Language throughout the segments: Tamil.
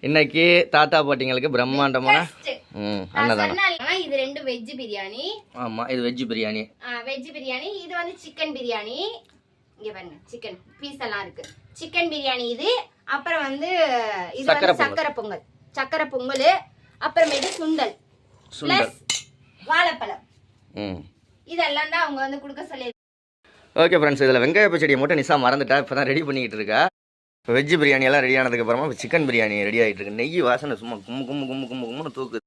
இன்னைக்கு தாத்தா பாட்டிங்களுக்கு பிரம்மாண்டமான அன்னதானம். இது ரெண்டு வெஜ் பிரியாணி. ஆமா, இது வெஜ் பிரியாணி. வெஜ் பிரியாணி. இது வந்து சிக்கன் பிரியாணி. இங்க பாருங்க, சிக்கன் பீஸ் எல்லாம் இருக்கு. சிக்கன் பிரியாணி இது. அப்புறம் வந்து இது வந்து சக்கரை பொங்கல். சக்கரை பொங்கல். அப்புறமேட்டு சுண்டல் பிளஸ் வாழைப்பழம். இதெல்லாம் தான் அவங்க வந்து கொடுக்க சொல்லி. ஓகே ஃப்ரெண்ட்ஸ், இதில் வெங்காய பச்சடியை மட்டும் நிசா மறந்துட்டா. இப்போ தான் ரெடி பண்ணிக்கிட்டு இருக்கா. இப்போ வெஜ் பிரியாணி எல்லாம் ரெடி ஆனதுக்கப்புறமா இப்போ சிக்கன் பிரியாணி ரெடி ஆகிட்டு இருக்கு. நெய் வாசனை சும்மா கும்மு தூக்குது.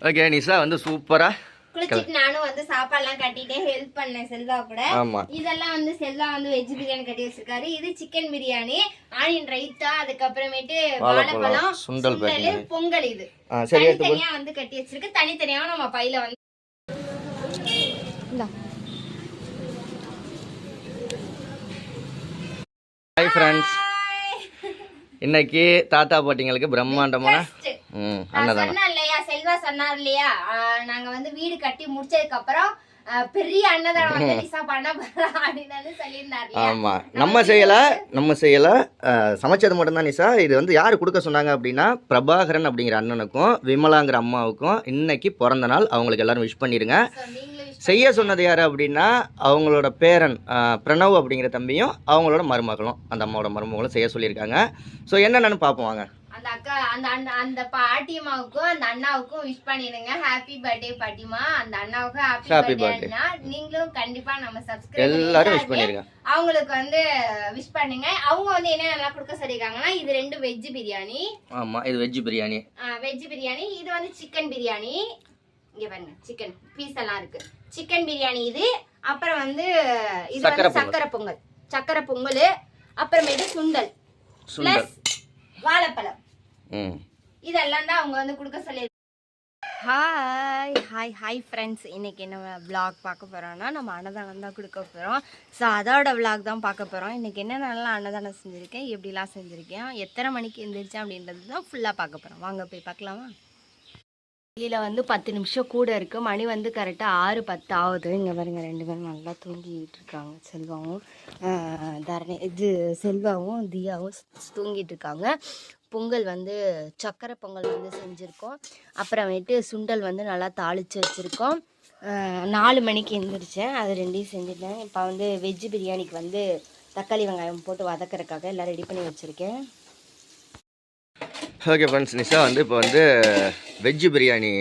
ஓகே, நிசா வந்து சூப்பராக குளிச்சிட்டு நானும் வந்து சாப்பாடுலாம் கட்டிட்டே ஹெல்ப் பண்ணேன் செல்வா கூட. இதெல்லாம் வந்து செல்வா வந்து வெஜ் பிரியாணி கட்டி வச்சிருக்காரு. இது சிக்கன் பிரியாணி, ஆனியன் ரைத்தா, அதுக்கப்புறமேட்டு வாழைப்பழம், சுண்டல், பொங்கல். இது தனித்தனியா வந்து கட்டி வச்சிருக்கு. தனித்தனியா நம்ம பையில வந்து ஹாய் ஃப்ரெண்ட்ஸ், இன்னைக்கு தாத்தா பாட்டிங்களுக்கு பிரம்மாண்டமான அன்னதானம். இல்லையா செல்வா சொன்னார் இல்லையா, நாங்க வந்து வீடு கட்டி முடிச்சதுக்கு அப்புறம் பெரிய அன்னதானம் வந்து நிசா பண்ண அப்படின்னு சொல்லியிருந்தாரு. ஆமா, நம்ம செய்யல சமைச்சது மட்டும்தான் நிசா. இது வந்து யாரு கொடுக்க சொன்னாங்க அப்படின்னா, பிரபாகரன் அப்படிங்கிற அண்ணனுக்கும் விமலாங்கிற அம்மாவுக்கும் இன்னைக்கு பிறந்த நாள். அவங்களுக்கு எல்லாரும் விஷ் பண்ணிருங்க. செய்ய சொன்னது யாரு அப்படின்னா, அவங்களோட பேரன் பிரணவ் அப்படிங்கிற தம்பியும் அவங்களோட மருமகளும், அந்த அம்மாவோட மருமகளும் செய்ய சொல்லியிருக்காங்க. ஸோ என்னென்னு பார்ப்போம் வாங்க. அந்த அக்கா அந்த பாட்டியம்மாவுக்கும் அந்த அண்ணாவுக்கும் விஷ் பண்ணிடுங்க. ஹாப்பி பர்த்டே பாட்டிமா. அந்த அண்ணாவுக்கும் ஹாப்பி பர்த்டே. நீங்களும் கண்டிப்பா நம்ம சப்ஸ்கிரைப் எல்லாரும் விஷ் பண்ணிருங்க. அவங்களுக்கு வந்து விஷ் பண்ணுங்க. அவங்க வந்து என்ன நல்லா கொடுக்க சொல்லிருக்காங்கன்னா, இது ரெண்டு வெஜ் பிரியாணி. ஆமா, இது வெஜ் பிரியாணி. வெஜ் பிரியாணி. இது வந்து சிக்கன் பிரியாணி. இங்க பாருங்க, சிக்கன் பீஸ் எல்லாம் இருக்கு. சிக்கன் பிரியாணி இது. அப்புறம் வந்து இது வந்து சக்கரை பொங்கல். சக்கரை பொங்கல். அப்புறமேட்டு சுண்டல் பிளஸ் வாழைப்பழம். இதெல்லாம் தான் அவங்க வந்து கொடுக்க சொல்லி. ஹாய் ஃப்ரெண்ட்ஸ், இன்னைக்கு என்ன விளாக் பார்க்க போகிறோம்னா, நம்ம அன்னதானம் தான் கொடுக்க போகிறோம். ஸோ அதோட விளாக் தான் பார்க்க போகிறோம். இன்றைக்கி என்னென்னலாம் அன்னதானம் செஞ்சுருக்கேன், எப்படிலாம் செஞ்சுருக்கேன், எத்தனை மணிக்கு எழுந்திரிச்சேன் அப்படின்றது தான் ஃபுல்லாக பார்க்க போகிறோம். வாங்க போய் பார்க்கலாமா. கீழே வந்து 10 நிமிஷம் கூட இருக்குது. மணி வந்து கரெக்டாக 6:10 ஆகுது. இங்கே பாருங்க, 2 பேரும் நல்லா தூங்கிட்டு இருக்காங்க. செல்வாவும் செல்வாவும் தியாவும் தூங்கிட்டு இருக்காங்க. பொங்கல் வந்து சக்கரை பொங்கல் வந்து செஞ்சுருக்கோம். அப்புறமேட்டு சுண்டல் வந்து நல்லா தாளித்து வச்சுருக்கோம். 4 மணிக்கு எழுந்திரிச்சேன், அது ரெண்டையும் செஞ்சுட்டேன். இப்போ வந்து வெஜ் பிரியாணிக்கு வந்து தக்காளி வெங்காயம் போட்டு வதக்கிறதுக்காக எல்லாம் ரெடி பண்ணி வச்சுருக்கேன். ஓகே ஃப்ரெண்ட்ஸ், நிஷா வந்து இப்போ வந்து வெஜ் பிரியாணி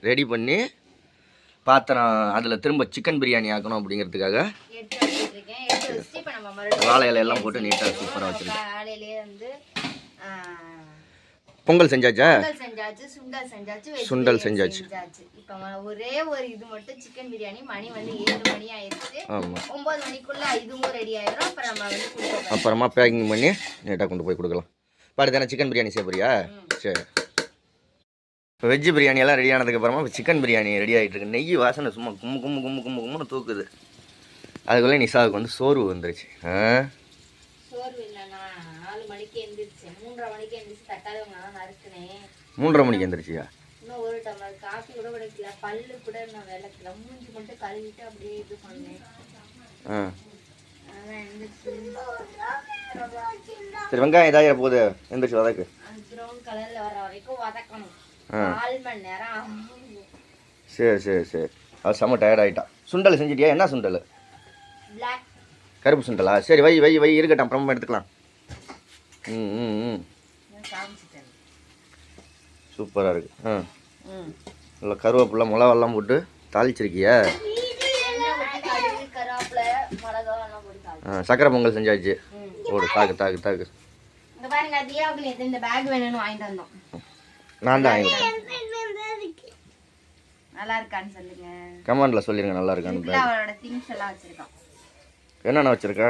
ரெடி பண்ணி பாத்திரம் அதில் திரும்ப சிக்கன் பிரியாணி ஆக்கணும் அப்படிங்கிறதுக்காக வாழை இலையெல்லாம் போட்டு நீட்டாக சூப்பராக வச்சுருக்கேன். பொங்கல் செஞ்சாச்சா? சுண்டல் செஞ்சாச்சு. இப்போ ஒரே ஒரு இது மட்டும் சிக்கன் பிரியாணி. மணி வந்து 7 மணி ஆயிடுச்சு. 9 மணிக்குள்ள இதுவும் ரெடி ஆயிடும். அப்புறம் நம்ம வந்து அப்புறமா பேக்கிங் பண்ணி நீட்டாக கொண்டு போய் கொடுக்கலாம். பாரு தானே சிக்கன் பிரியாணி செய்ய போறியா? சரி. இப்போ வெஜ் பிரியாணி எல்லாம் ரெடி ஆனதுக்கப்புறமா இப்போ சிக்கன் பிரியாணி ரெடி ஆகிட்டு இருக்கு. நெய் வாசனை சும்மா கும்மு தூக்குது. அதுக்குள்ளே நிசாவுக்கு வந்து சோர்வு வந்துருச்சு. சோர்வு இல்லைண்ணா, 4 மணிக்கு எழுந்திரிச்சேன். 3:30 மணிக்கு எழுந்திரிச்சு தக்காளி வெங்காயம் நறுக்குனேன். 3:30 மணிக்கு எழுந்திரிச்சியா? இன்னும் ஒரு டம்ளர் காஃபி கூட குடிக்கல. பல்லு கூட நான் விளக்கல. மூஞ்சி மட்டும் கழுவிட்டு அப்படியே இது பண்ணேன். சரி, வெங்காயம் இதாகிற போகுது, எந்திரிச்சு வதக்கு. ப்ரௌன் கலர்ல வர வரைக்கும் வதக்கணும். 4 மணி நேரம் ஆகும். சரி. அது செம்ம டயர்ட் ஆகிட்டா. சுண்டல் செஞ்சிட்டியா? என்ன சுண்டல்? கருப்பு சுண்டலா? சரி, வை இருக்கட்டும், அப்புறமா எடுத்துக்கலாம். சூப்பராக இருக்கு. நல்லா கருவேப்பிலை மிளகாலாம் போட்டு தாளிச்சிருக்கியா? சக்கரை பொங்கல் செஞ்சாச்சு. ஓடு, தாக்கு. நான் தான் நல்லா இருக்கான்னு சொல்லுங்க. கமெண்ட்ல சொல்லிருங்க நல்லா இருக்கான்னு. அவரோட திங்ஸ் எல்லாம் வச்சிருக்கோம். என்னென்ன வச்சிருக்க?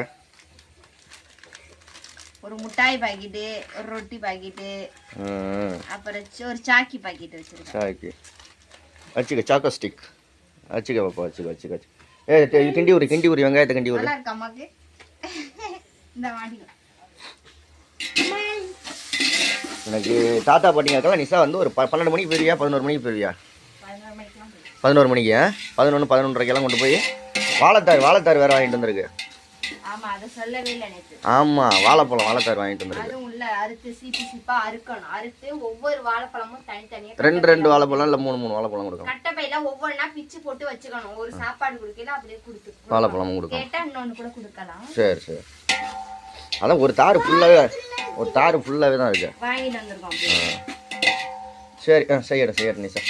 ஒரு முட்டாய் பாக்கெட்டு, ஒரு ரொட்டி பாக்கெட்டு, அப்புறம் ஒரு சாக்கி பாக்கெட் வச்சிருக்கேன். சாக்கி வச்சுக்க, சாக்கோ ஸ்டிக் வச்சுக்க பாப்பா, வச்சுக்க. கிண்டி ஊரி வெங்காயத்தை கிண்டி ஊரி. நல்லா இருக்கு அம்மாக்கு. இந்த மாட்டிக்கோ. எனக்கு தாத்தா பாட்டிங்களுக்கெல்லாம் நிசா வந்து ஒரு 12 மணிக்கு போயிருவியா? 11 மணிக்கு போயிருவியா? 11 மணிக்கு 11:30 கொண்டு போய் வாழைத்தார் வேறு வாங்கிட்டு வந்துருக்கு. ஆமா அதை சொல்லவே இல்லை நேற்று. ஆமாம், வாழைப்பழம் வாழைத்தார் வாங்கிட்டு வந்துருக்கு. அதுவும் உள்ள அறுத்து சீப்பு சீப்பா அறுக்கணும். அறுத்து ஒவ்வொரு வாழைப்பழமும் தனித்தனியா 2 வாழைப்பழம் இல்லை 3 வாழைப்பழம் கொடுக்கணும். கட்டப்பையில ஒவ்வொன்றா பிச்சு போட்டு வச்சுக்கணும். ஒரு சாப்பாடு கொடுக்கல அப்படியே கொடுத்து வாழைப்பழமும் கொடுக்கணும். கேட்டா இன்னொன்னு கூட கொடுக்கலாம். சரி சரி. அதான் ஒரு தார் ஃபுல்லாகவே தான் இருக்கு. வாங்கிட்டு வந்திருக்கோம். சரி செய்யறேன் நிஷா.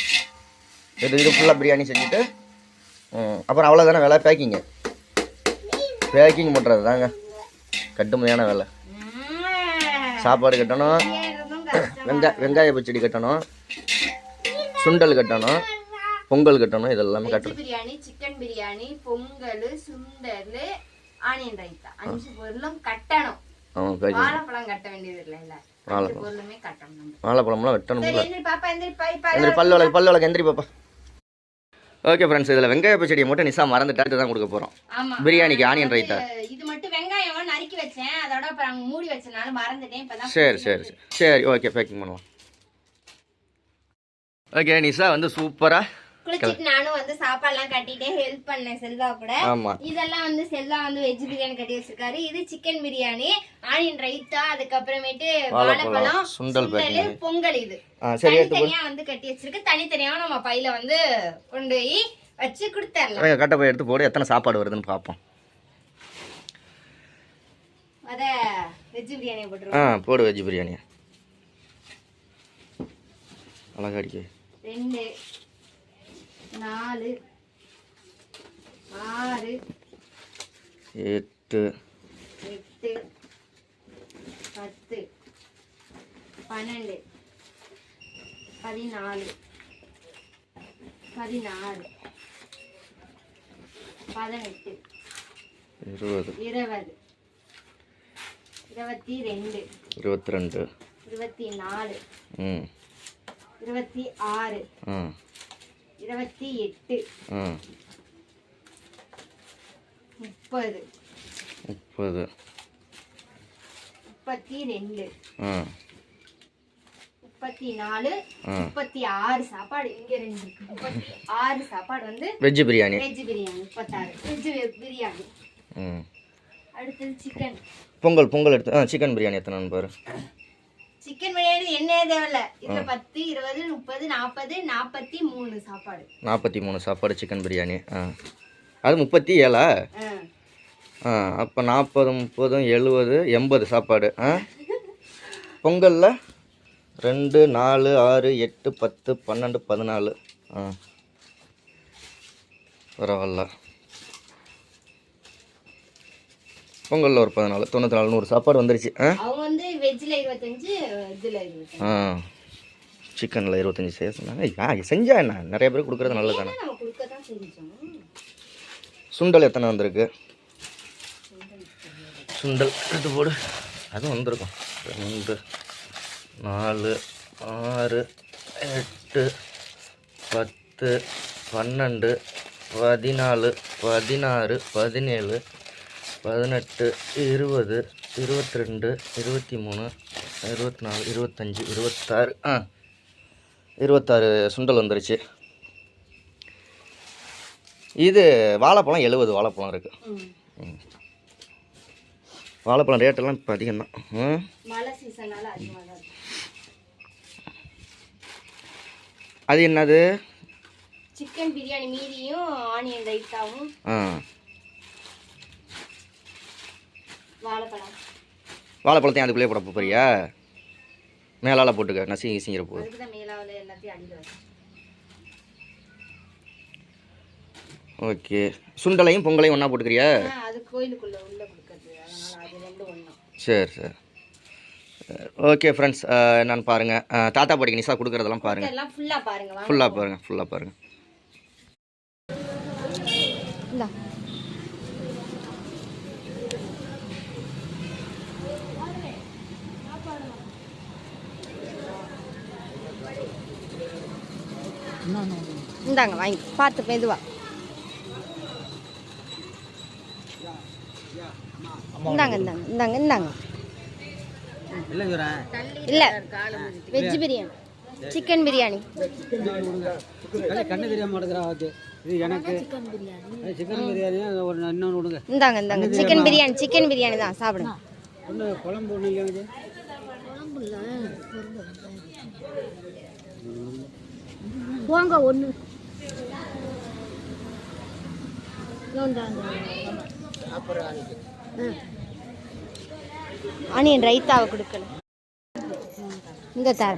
இது ஃபுல்லாக பிரியாணி செஞ்சுட்டு அப்புறம் அவ்வளோதானே வேலை. பேக்கிங் பண்ணுறது தாங்க கடுமையான வேலை. சாப்பாடு கட்டணும், வெங்காய பச்சடி கட்டணும், சுண்டல் கட்டணும், பொங்கல் கட்டணும், இதெல்லாமே கட்டணும். பிரியாணி, சிக்கன் பிரியாணி, பொங்கல், சுண்டல், ஆனியன் ரைத்தா 5 பொருளும் கட்டணும். வாழைப்பழம் கட்ட வேண்டியது இல்ல. பொருளுமே கட்டணும். வாழைப்பழம்லாம் வெட்டணும். பல்லு வளக்கு எந்திரி பாப்பா. ஓகே ஃப்ரெண்ட்ஸ், இதில் வெங்காய பச்சடியை மட்டும் நிஷா மறந்துட்டாட்டு தான் கொடுக்க போகிறோம். பிரியாணிக்கு ஆனியன் ரைத்தா. இது மட்டும் வெங்காயம் நறுக்கி வச்சேன், அதோட அப்புறம் மூடி வச்சனால மறந்துட்டேன். இப்பதான் சரி ஓகே, பேக்கிங் பண்ணுவோம். ஓகே, நிஷா வந்து சூப்பராக குளிச்சிட்டு நானும் வந்து சாப்பாடுலாம் கட்டிட்டே ஹெல்ப் பண்ணேன் செல்வா கூட. இதெல்லாம் வந்து செல்வா வந்து வெஜ் பிரியாணி கட்டி வச்சிருக்காரு. இது சிக்கன் பிரியாணி, ஆனியன் ரைத்தா, அதுக்கப்புறமேட்டு வாழைப்பழம், சுண்டல், பொங்கல். இது தனித்தனியா வந்து கட்டி வச்சிருக்கு. தனித்தனியா நம்ம பையில வந்து கொண்டு போய் வச்சு கொடுத்துடலாம். கட்ட போய் எடுத்து போடு, எத்தனை சாப்பாடு வருதுன்னு பார்ப்போம். அத வெஜ் பிரியாணி போட்டுருவோம். போடு வெஜ் பிரியாணி. அழகா அடிக்க 2 4 6 8 10 12 14 16 18 20 22 24 26 28 30 32 34 36 சாப்பாடு. இங்க 6 சாப்பாடு வந்து வெஜ் பிரியாணி. 36 வெஜ் பிரியாணி. அடுத்து சிக்கன் பொங்கல் எடுத்து சிக்கன் பிரியாணி எத்தனைன்னு பாரு. சிக்கன் பிரியாணி என்ன தேவையில்ல. இதுல 10 20 30 40 43 சாப்பாடு. 43 சாப்பாடு சிக்கன் பிரியாணி. அது 37. அப்போ 40 30 70 80 சாப்பாடு. பொங்கலில் 2 4 6 8 10 12 14. பரவாயில்ல. பொங்கலில் ஒரு 14 94 100 சாப்பாடு வந்துருச்சு. அவங்க வந்து வெஜ்ல 25 இதுல 25. சிக்கனில் 25 செய்ய சொன்னாங்க. செஞ்சா என்ன, நிறைய பேர் கொடுக்குறது நல்லது தானே. நம்ம கொடுக்க தான் செஞ்சோம். சுண்டல் எத்தனை வந்திருக்கு? சுண்டல் எடுத்து போடு. அதுவும் வந்திருக்கும். 2 4 6 8 10 12 14 16 17 18 20 22 23 24 25 26. 26 சுண்டல் வந்துருச்சு. இது வாழைப்பழம் 70 வாழைப்பழம் இருக்குது. வாழைப்பழம் ரேட்டெல்லாம் இப்போ அதிகம்தான். மழை சீசனால அதிகமாக தான். அது என்னது? சிக்கன் பிரியாணி மீதியும் ஆனியன் ரைத்தாவும் வாழைப்பழத்தையும் அதுக்குள்ளே போட போறியா? மேலால் போட்டுக்க, நசிங்கிற போது. ஓகே, சுண்டலையும் பொங்கலையும் ஒன்றா போட்டுக்கிறியா? சரி. ஓகே ஃப்ரெண்ட்ஸ், என்னன்னு பாருங்கள். தாத்தா பாட்டிக்கு நிஷா கொடுக்குறதெல்லாம் பாருங்கள். ஃபுல்லாக பாருங்கள். இந்தாங்க வாங்கி பார்த்து மெதுவா. இந்தாங்க இல்ல வெஜ் பிரியாணி, சிக்கன் பிரியாணி. கண்ணு தெரியாம இது எனக்கு சிக்கன் பிரியாணி ஒரு இன்னொன்று கொடுங்க. இந்தாங்க இந்தாங்க சிக்கன் பிரியாணி தான் சாப்பிடுங்க. ஒன்று குழம்பு ஒன்று இல்லைங்க. போங்க ஒன்று ஆனியன் ரைத்தாவை கொடுக்கணும். இந்த தர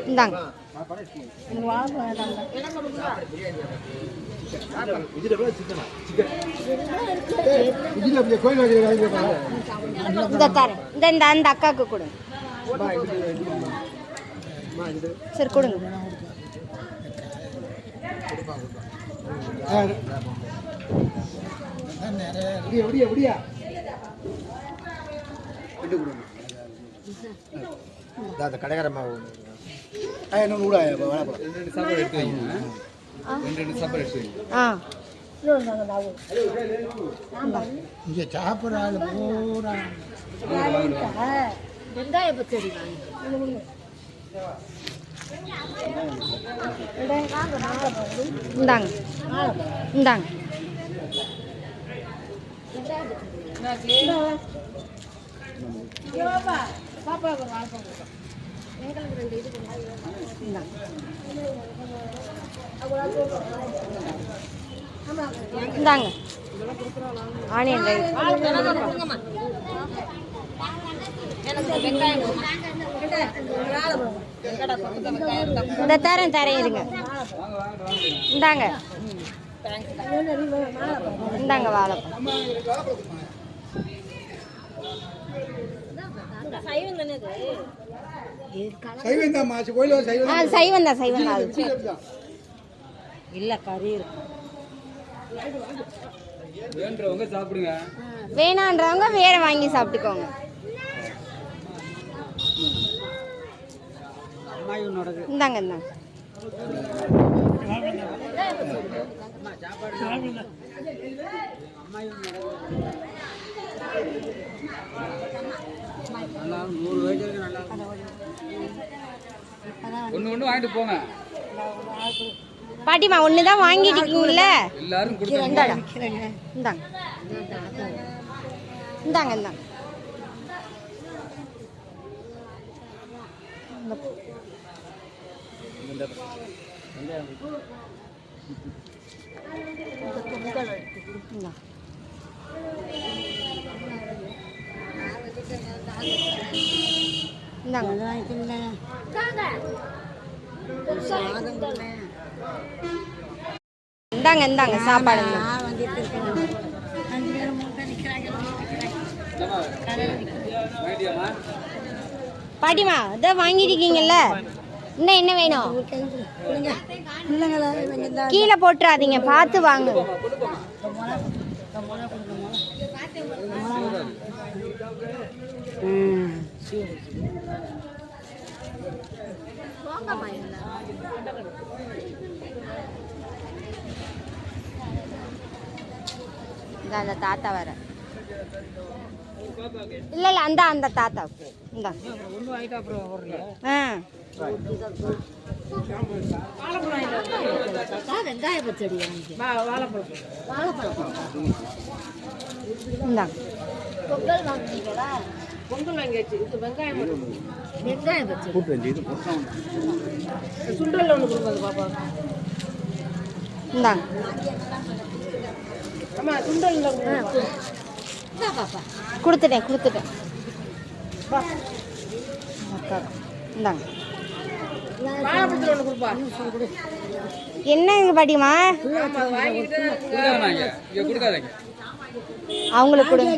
இந்தாங்க. இந்த தர இந்த அந்த அக்காவுக்கு கொடுங்க. சரி கொடுங்க. கடைக்கார மாவு சாப்பாடு எடுத்து வைங்க. ரெண்டு சாப்பாடு எடுத்து வைங்க. ஆ இங்கே சாப்பிட்ற ஆள் பூரா வெங்காய பச்சடி இந்தாங்க இந்தாங்க. இந்தாங்க ஆனியன் ரைஸ். இந்த தரேன் இருங்க. இந்தாங்க இந்தாங்க வாழைப்பழம். சைவம் தான் மாசு கோயில் சைவம் தான் அது. இல்லை கறி இருக்கு. வேண்டவங்க சாப்பிடுங்க. வேணான்றவங்க வேற வாங்கி சாப்பிட்டுக்கோங்க. இந்தாங்க இந்தாங்க. ஒன்று வாங்கிட்டு போங்க. பாட்டிமா ஒண்ணுதான் வாங்கிட்டீங்கல்ல, எல்லாரும் இந்தாங்க இந்தாங்க இந்தாங்க இந்தாங்க. இந்தாங்க இந்தாங்க சாப்பாடு. பாட்டிமா இதான் வாங்கிருக்கீங்கல்ல, இன்னும் என்ன வேணும்? கீழே போட்டுறாதீங்க, பார்த்து வாங்க. அந்த தாத்தா வர இல்ல இல்ல அந்த அந்த தாத்தா இந்த வெங்காய பச்சடி பொங்கல் வாங்கினீங்களா? பொங்கல் வாங்கியாச்சு. இது வெங்காயம் வெங்காய பச்சடி சுண்டல் ஒன்று கொடுங்க பாப்பா. இந்தாங்க அம்மா சுண்டல் பாப்பா கொடுத்துட்டேன் கொடுத்துட்டேன். இந்தாங்க என்னங்க பாட்டிமா அவங்களுக்கு கொடுங்க.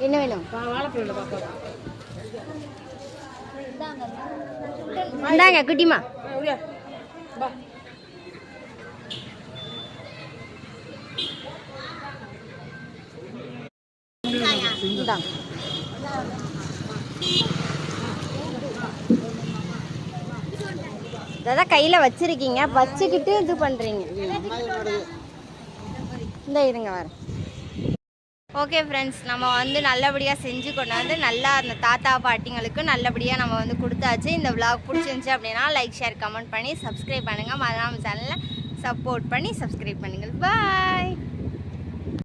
என்ன வேணும்? இந்தாங்க குட்டிமா. இந்தாங்க அதான் கையில் வச்சிருக்கீங்க, வச்சுக்கிட்டு இது பண்ணுறீங்க. இந்த இருங்க வர ஓகே ஃப்ரெண்ட்ஸ், நம்ம வந்து நல்லபடியாக செஞ்சு கொண்டாந்து நல்லா அந்த தாத்தா பாட்டிங்களுக்கு நல்லபடியாக நம்ம வந்து கொடுத்தாச்சு. இந்த vlog பிடிச்சிருந்துச்சி அப்படின்னா லைக் ஷேர் கமெண்ட் பண்ணி சப்ஸ்கிரைப் பண்ணுங்கள். மறக்காம சேனலில் சப்போர்ட் பண்ணி சப்ஸ்கிரைப் பண்ணுங்கள். பாய்.